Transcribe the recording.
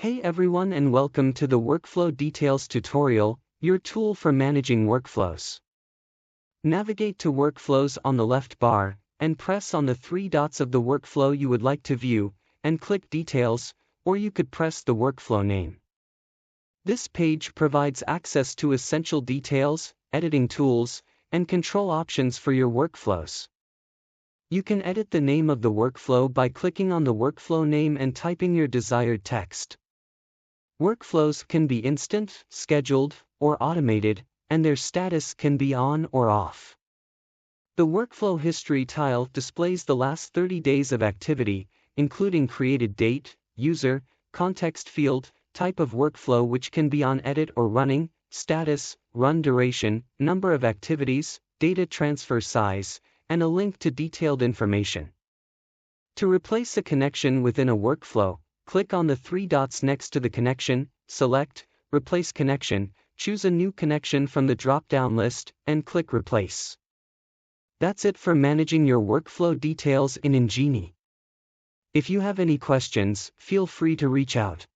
Hey everyone and welcome to the Workflow Details tutorial, your tool for managing workflows. Navigate to Workflows on the left bar, and press on the three dots of the workflow you would like to view, and click Details, or you could press the workflow name. This page provides access to essential details, editing tools, and control options for your workflows. You can edit the name of the workflow by clicking on the workflow name and typing your desired text. Workflows can be instant, scheduled, or automated, and their status can be on or off. The Workflow History tile displays the last 30 days of activity, including created date, user, context field, type of workflow which can be on edit or running, status, run duration, number of activities, data transfer size, and a link to detailed information. To replace a connection within a workflow, click on the three dots next to the connection, select Replace Connection, choose a new connection from the drop-down list, and click Replace. That's it for managing your workflow details in Engini. If you have any questions, feel free to reach out.